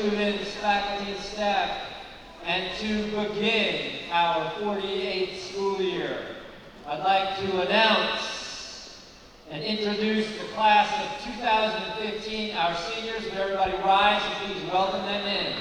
students, faculty, and staff. And to begin our 48th school year, I'd like to announce and introduce the class of 2015, our seniors. Would everybody rise and please welcome them in.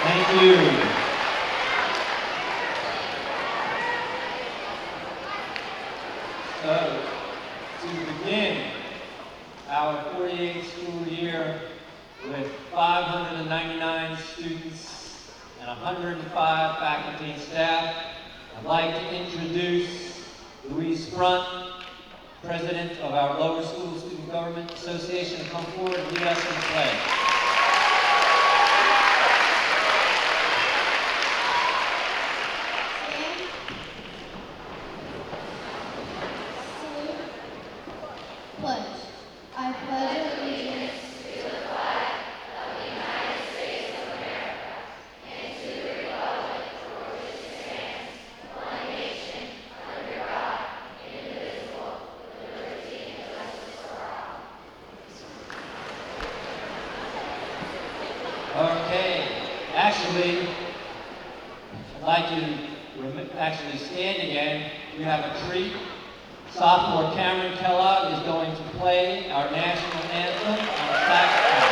Thank you. So, to begin our 48th school year with 599 students and 105 faculty and staff, I'd like to introduce Louise Brunt, President of our Lower School Student Government Association, to come forward and lead us in the pledge. Pledge. I pledge allegiance to the flag of the United States of America and to the republic for which it stands, one nation, under God, indivisible, with liberty and justice for all. Okay, actually, I'd like you to actually stand again. We have a treat. Sophomore Cameron Kellogg is going to play our national anthem on saxophone.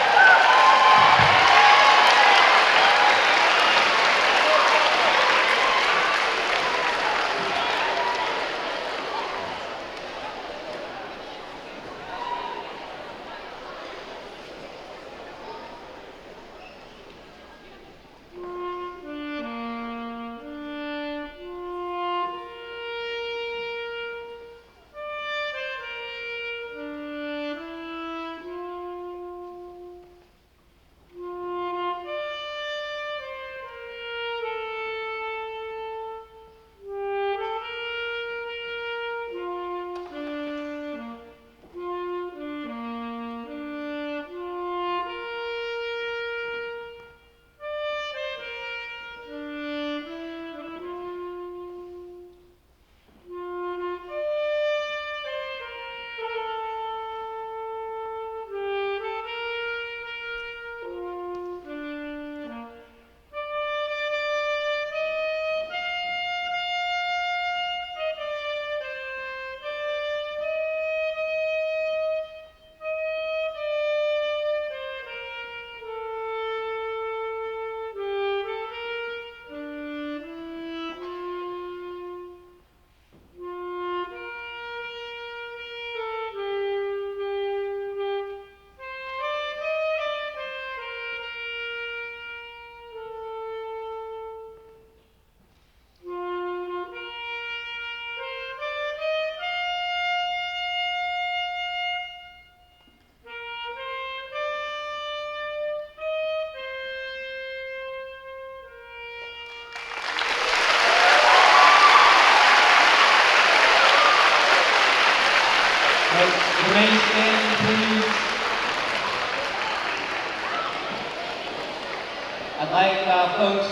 now, folks,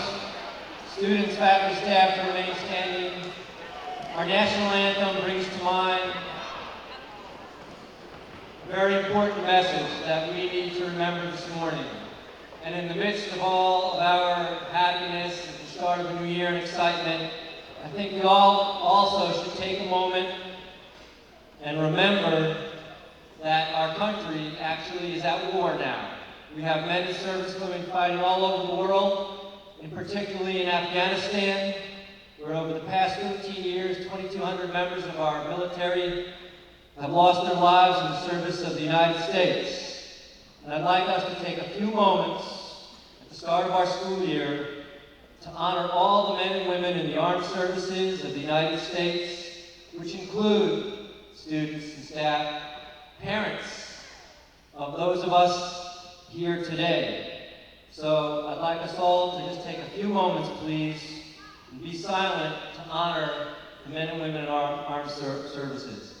students, faculty, staff to remain standing. Our national anthem brings to mind a very important message that we need to remember this morning. And in the midst of all of our happiness at the start of a new year and excitement, I think we all also should take a moment and remember that our country actually is at war now. We have men in servicemen fighting all over the world, and particularly in Afghanistan, where over the past 13 years, 2,200 members of our military have lost their lives in the service of the United States. And I'd like us to take a few moments at the start of our school year to honor all the men and women in the armed services of the United States, which include students and staff, parents of those of us here today. So I'd like us all to just take a few moments, please, and be silent to honor the men and women in our armed services.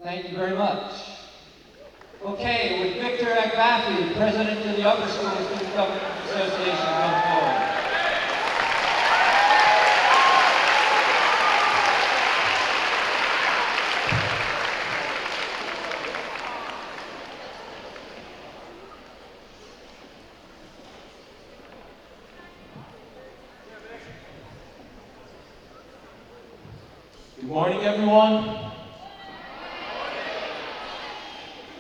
Thank you very much. Okay, with Victor Agbafi, President of the Upper School Student Government Association, come forward. Good morning, everyone.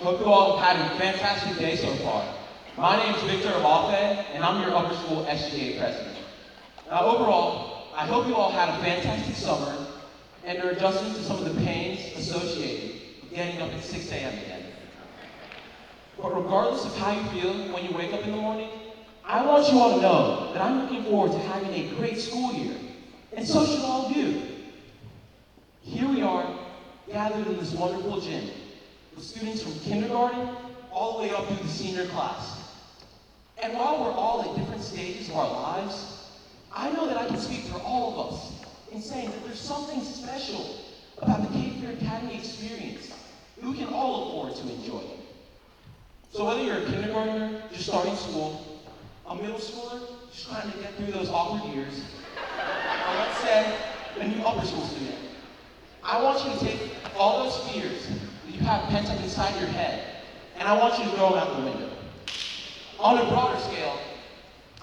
Hope you all have had a fantastic day so far. My name is Victor Abafe, and I'm your upper school SGA president. Now, overall, I hope you all had a fantastic summer and are adjusting to some of the pains associated with getting up at 6 a.m. again. But regardless of how you feel when you wake up in the morning, I want you all to know that I'm looking forward to having a great school year, and so should all of you. Here we are, gathered in this wonderful gym, with students from kindergarten all the way up through the senior class. And while we're all at different stages of our lives, I know that I can speak for all of us in saying that there's something special about the Cape Fear Academy experience that we can all look forward to enjoying. So whether you're a kindergartner just starting school, a middle schooler just trying to get through those awkward years, or let's say a new upper school student, I want you to take all those fears that you have pent up inside your head, and I want you to throw them out the window. On a broader scale,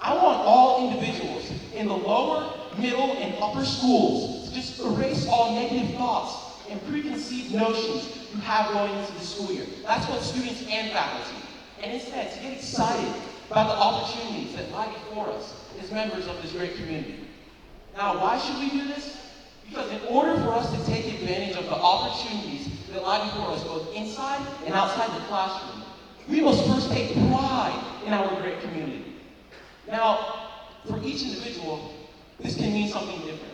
I want all individuals in the lower, middle, and upper schools to just erase all negative thoughts and preconceived notions you have going into the school year. That's what students and faculty. And instead, to get excited about the opportunities that lie before us as members of this great community. Now, why should we do this? Because in order for us to take advantage of the opportunities that lie before us, both inside and outside the classroom, we must first take pride in our great community. Now, for each individual, this can mean something different.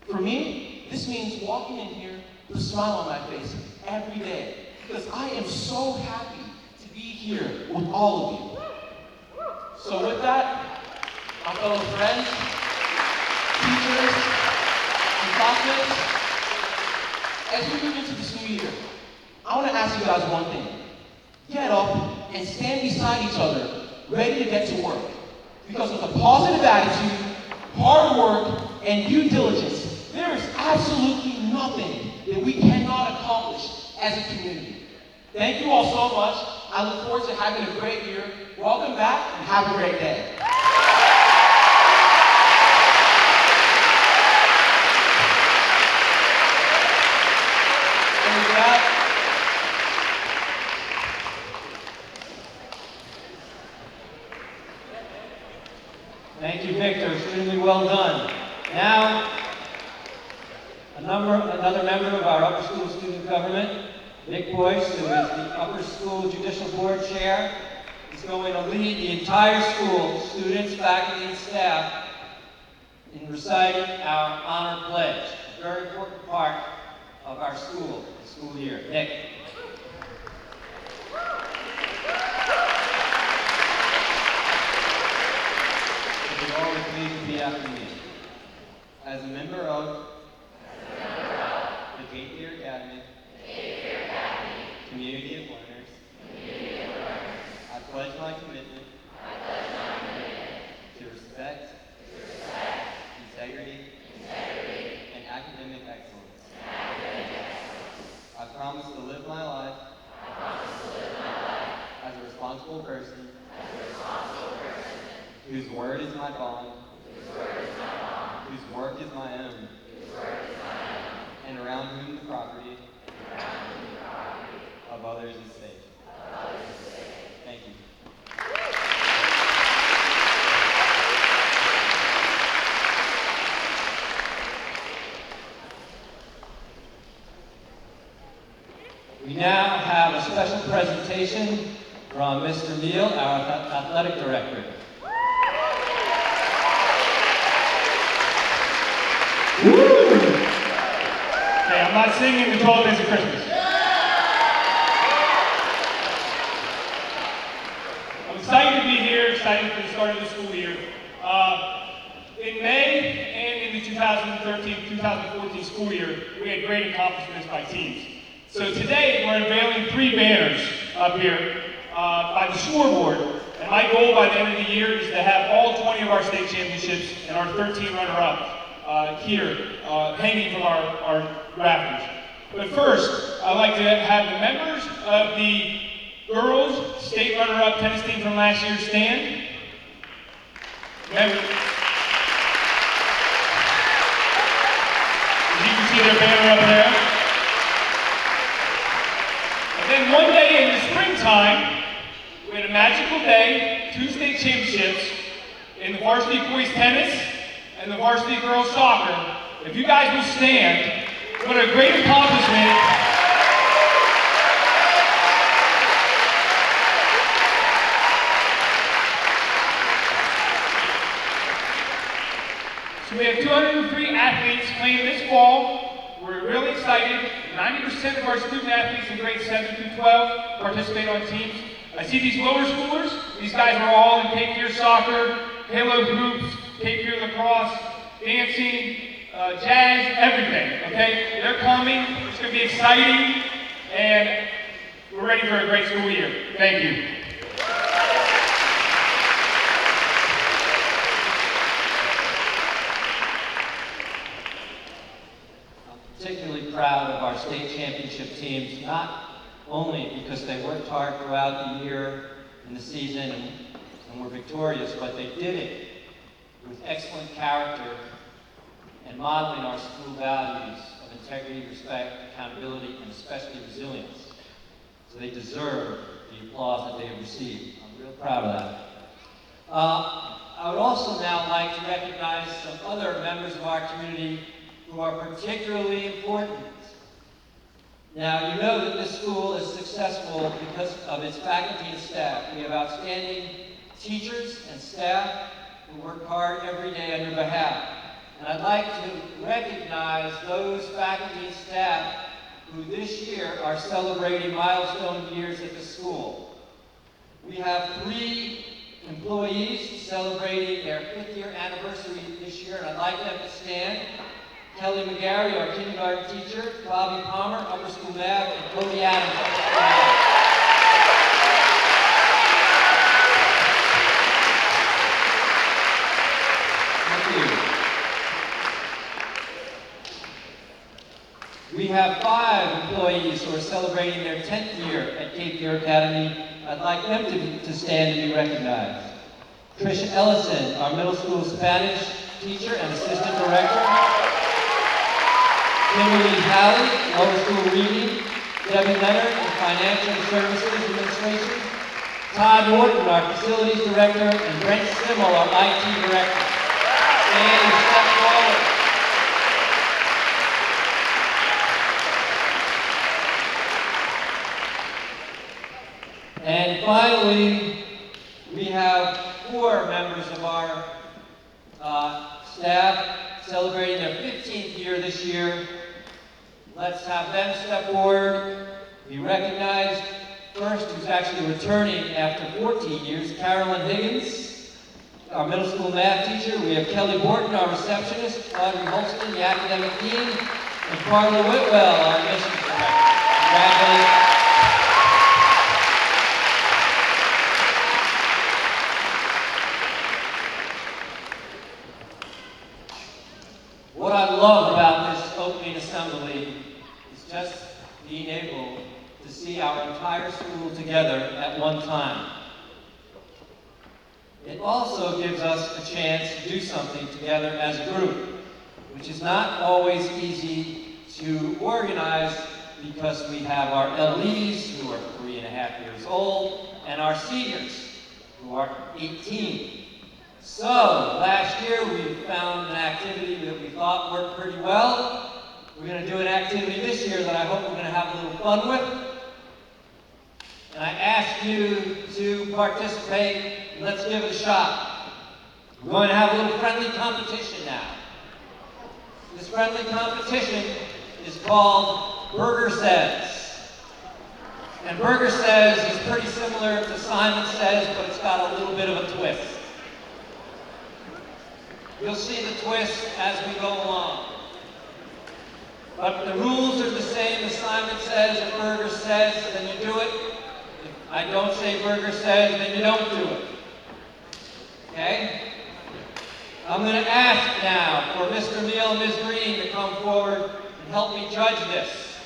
For me, this means walking in here with a smile on my face every day, because I am so happy to be here with all of you. So with that, my fellow friends, teachers, classmates, as we move into this new year, I want to ask you guys one thing. Get up and stand beside each other, ready to get to work. Because with a positive attitude, hard work, and due diligence, there is absolutely nothing that we cannot accomplish as a community. Thank you all so much. I look forward to having a great year. Welcome back and have a great day. Thank you, Victor. Extremely well done. Now, another member of our upper school student government, Nick Boyce, who is the upper school judicial board chair, is going to lead the entire school, students, faculty, and staff, in reciting our honor pledge, a very important part of our school year. Nick. repeat after me. As a member of the Cape Fear Academy, Community of Learners, I pledge my commitment to respect, integrity, and academic excellence. I promise to live my life as a responsible person whose word is my bond, whose work is my own, and around whom the property of others is safe. Thank you. We now have a special presentation from Mr. Neal, our athletic director. Hey, I'm not singing the 12 Days of Christmas. I'm excited to be here, excited for the start of the school year. In May and in the 2013-2014 school year, we had great accomplishments by teams. So today, we're unveiling 3 banners up here by the scoreboard. And my goal by the end of the year is to have all 20 of our state championships and our 13 runner-up here, hanging from our rafters. But first, I'd like to have the members of the girls state runner-up tennis team from last year stand. Members. As you can see their banner up there. And then one day in the springtime, we had a magical day, 2 state championships in the varsity boys tennis and the varsity girls soccer. If you guys will stand, what a great accomplishment. So we have 203 athletes playing this fall. We're really excited. 90% of our student athletes in grades 7 through 12 participate on teams. I see these lower schoolers. These guys are all in Cape Fear soccer, Halo hoops, Cape Fear lacrosse, dancing, jazz, everything, okay? They're coming, it's gonna be exciting, and we're ready for a great school year. Thank you. I'm particularly proud of our state championship teams, not only because they worked hard throughout the year and the season and were victorious, but they did it with excellent character and modeling our school values of integrity, respect, accountability, and especially resilience. So they deserve the applause that they have received. I'm real proud of that. I would also now like to recognize some other members of our community who are particularly important. Now, you know that this school is successful because of its faculty and staff. We have outstanding teachers and staff who work hard every day on your behalf. And I'd like to recognize those faculty and staff who this year are celebrating milestone years at the school. We have 3 employees celebrating their 5th year anniversary this year, and I'd like them to stand. Kelly McGarry, our kindergarten teacher, Bobby Palmer, upper school math, and Cody Adams, upper school math. We have 5 employees who are celebrating their 10th year at Cape Fear Academy. I'd like them to stand and be recognized. Tricia Ellison, our middle school Spanish teacher and assistant director. Kimberly Halley, lower school reading. Debbie Leonard, in financial services administration. Todd Norton, our facilities director, and Brent Simmel, our IT director. Stand and step forward. And finally, we have 4 members of our staff celebrating their 15th year this year. Let's have them step forward, be recognized. First, who's actually returning after 14 years, Carolyn Higgins. our middle school math teacher. We have Kelly Borton, our receptionist, Audrey Holston, the academic dean, and Carla Whitwell, our admissions director. Congratulations. What I love about this opening assembly is just being able to see our entire school together at one time. It also gives us a chance to do something together as a group, which is not always easy to organize because we have our LEs who are 3.5 years old and our seniors who are 18. So, last year we found an activity that we thought worked pretty well. We're going to do an activity this year that I hope we're going to have a little fun with. And I ask you to participate. Let's give it a shot. We're going to have a little friendly competition now. This friendly competition is called Burger Says. And Burger Says is pretty similar to Simon Says, but it's got a little bit of a twist. You'll see the twist as we go along. But the rules are the same as Simon Says and Burger Says, then you do it. If I don't say Burger Says, then you don't do it. Okay? I'm going to ask now for Mr. Neal and Ms. Green to come forward and help me judge this.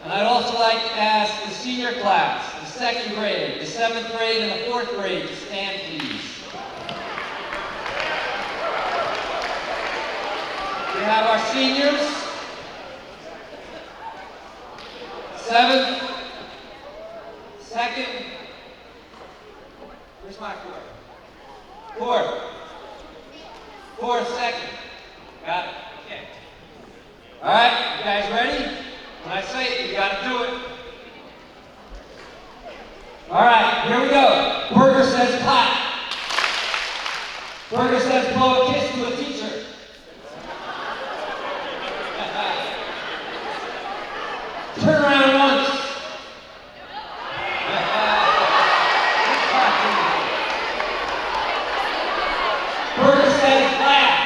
And I'd also like to ask the senior class, the 2nd grade, the 7th grade, and the 4th grade to stand, please. We have our seniors, 7th, 2nd, where's my 4th? 4th, 2nd. Got it? Okay. All right, you guys ready? When I say it, you got to do it. All right, here we go. Burger says clap. Burger says blow a kiss to a teacher. Turn around once. Burger says laugh.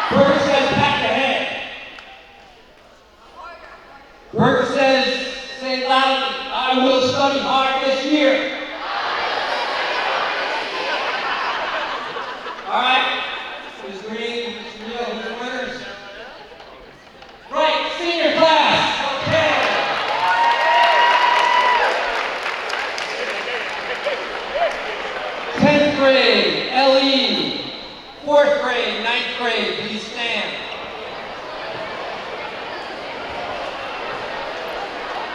Burger says pat your head. Burger says, say loudly, I will study hard this year. All right, Ms. Green, Mr. Neal, who's the winners? Right, senior class, okay. Tenth grade, LE. 4th grade, 9th grade, please stand.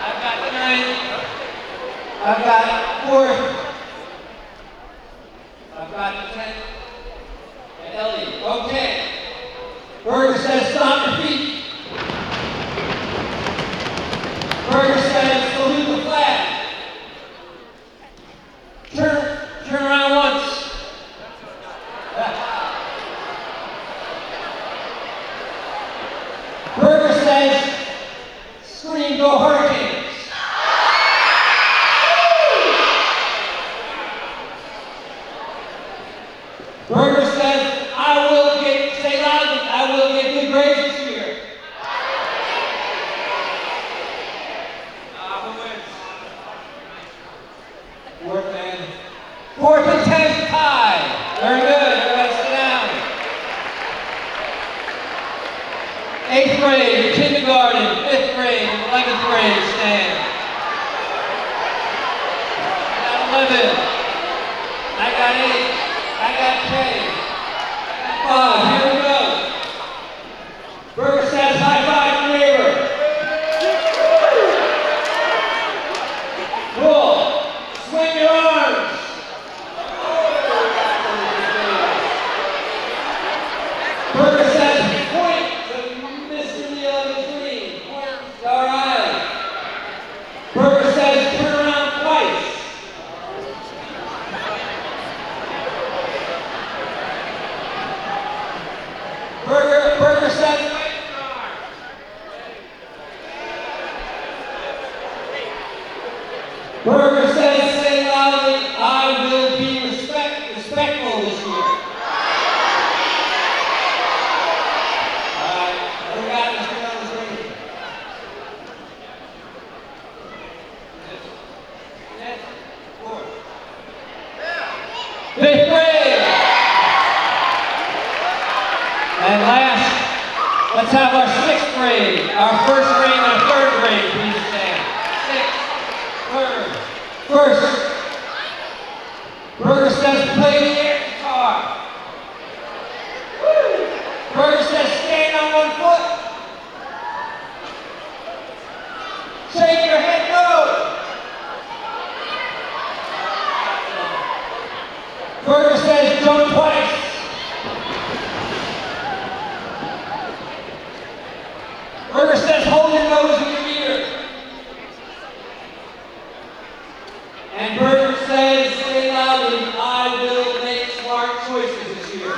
I've got 9th. I've got 4th. I've got 10th. And LE. Okay. Burger says stomp your feet. Burger says salute the flag. Turn around once. Burger says scream go Hurricanes. Burger says I will get, say loudly, I will get good grades this year. Who wins? 4th and 4th and 10th tie. Very good. Everybody sit down. 8th grade, kindergarten, 5th grade, 11th grade, stand. I got 11. I got 8. I got 10. I got 5. Here we go. Burger says high five your neighbor. Cool. Swing your arms. Burger says point to Mr. Neal and Ms. Green. Point. All right. Burger says turn around twice. Let's have our sixth grade, our first grade and our third grade, please stand. Sixth, third, first. Burger says play the air guitar. Woo. Burger says stand on one foot. Shake your head, go. Burger says jump twice. Burger says hold your nose in your ear. And Burger says, say loudly, I will make smart choices this year.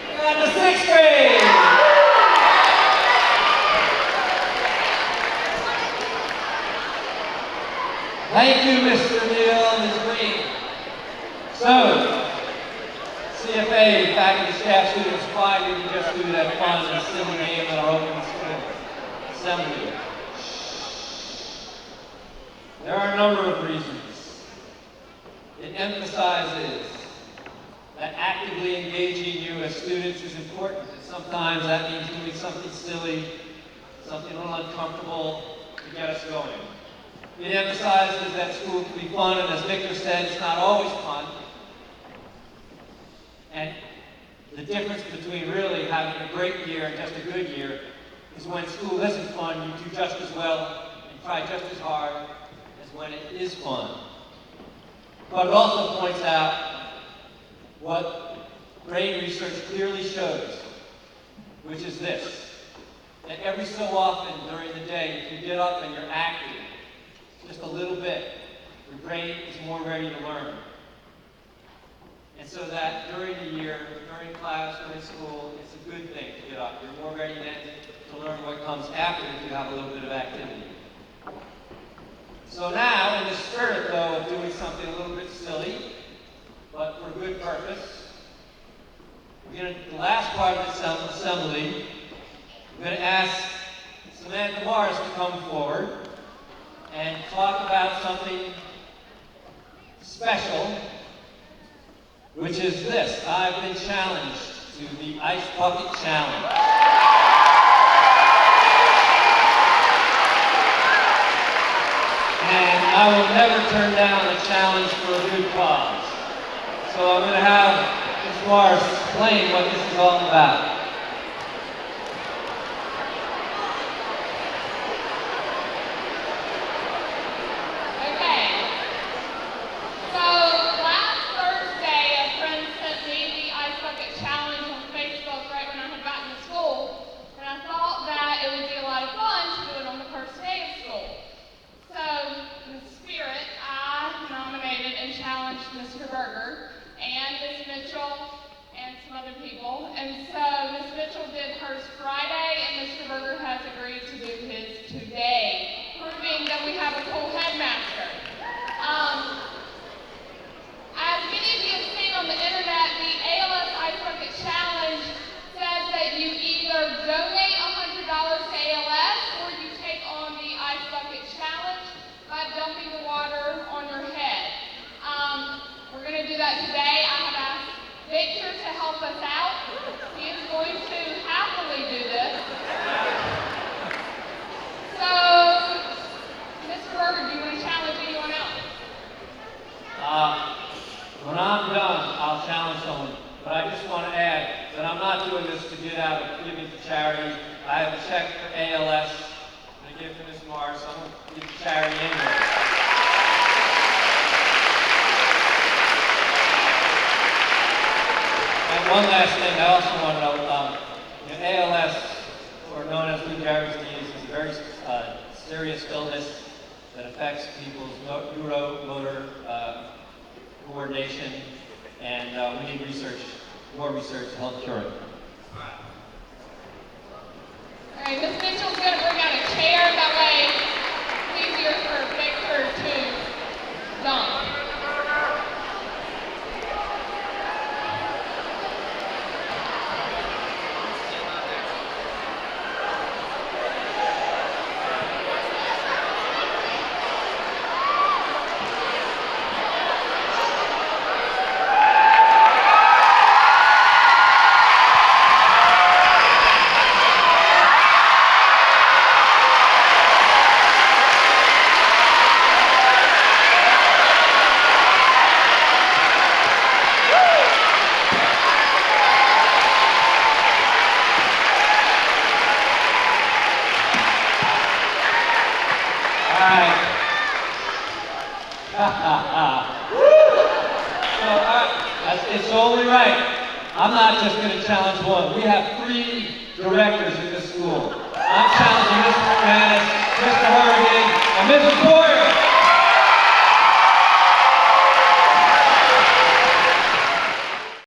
We got the sixth grade. Thank you, Mr. Neal and Ms. Green. So, CFA, faculty, staff, students, why did you just do that fun and silly game at our open school assembly? There are a number of reasons. It emphasizes that actively engaging you as students is important. And sometimes that means doing something silly, something a little uncomfortable to get us going. It emphasizes that school can be fun, and as Victor said, it's not always fun. And the difference between really having a great year and just a good year is when school isn't fun, you do just as well and try just as hard as when it is fun. But it also points out what brain research clearly shows, which is this, that every so often during the day, if you get up and you're active just a little bit, your brain is more ready to learn. And so that during the year, during class, during school, it's a good thing to get up. You're more ready then to learn what comes after if you have a little bit of activity. So now, in the spirit, though, of doing something a little bit silly, but for good purpose, the last part of the assembly, we're going to ask Samantha Morris to come forward and talk about something special, which is this. I've been challenged to the Ice Bucket Challenge. And I will never turn down a challenge for a good cause. So I'm going to have Ms. Morris explain what this is all about. Mr. Berger and Ms. Mitchell and some other people. And so Ms. Mitchell did hers Friday and Mr. Berger has agreed to do his today, proving that we have a cool headmaster. As many of you have seen on the internet, the ALS Ice Bucket Challenge says that you either donate $100 to ALS or you take on the Ice Bucket Challenge by dumping the water on your head. We're going to do that today. I have asked Victor to help us out. He is going to happily do this. So, Mr. Berger, do you want to challenge anyone else? When I'm done, I'll challenge someone. But I just want to add that I'm not doing this to get out of giving to charity. I have a check for ALS to give to Ms. Morris. I'm going to give to charity anyway. And one last thing, I also want to know, ALS, or known as Lou Gehrig's disease, is a very serious illness that affects people's neuromotor coordination, and we need more research to help cure it. All right, Ms. Mitchell's going to bring out a chair, that way it's easier for Victor to dump. right. So, it's only right. I'm not just going to challenge one. We have 3 directors at this school. I'm challenging Mr. McManus, Mr. Hardigan, and Mrs. Boyer.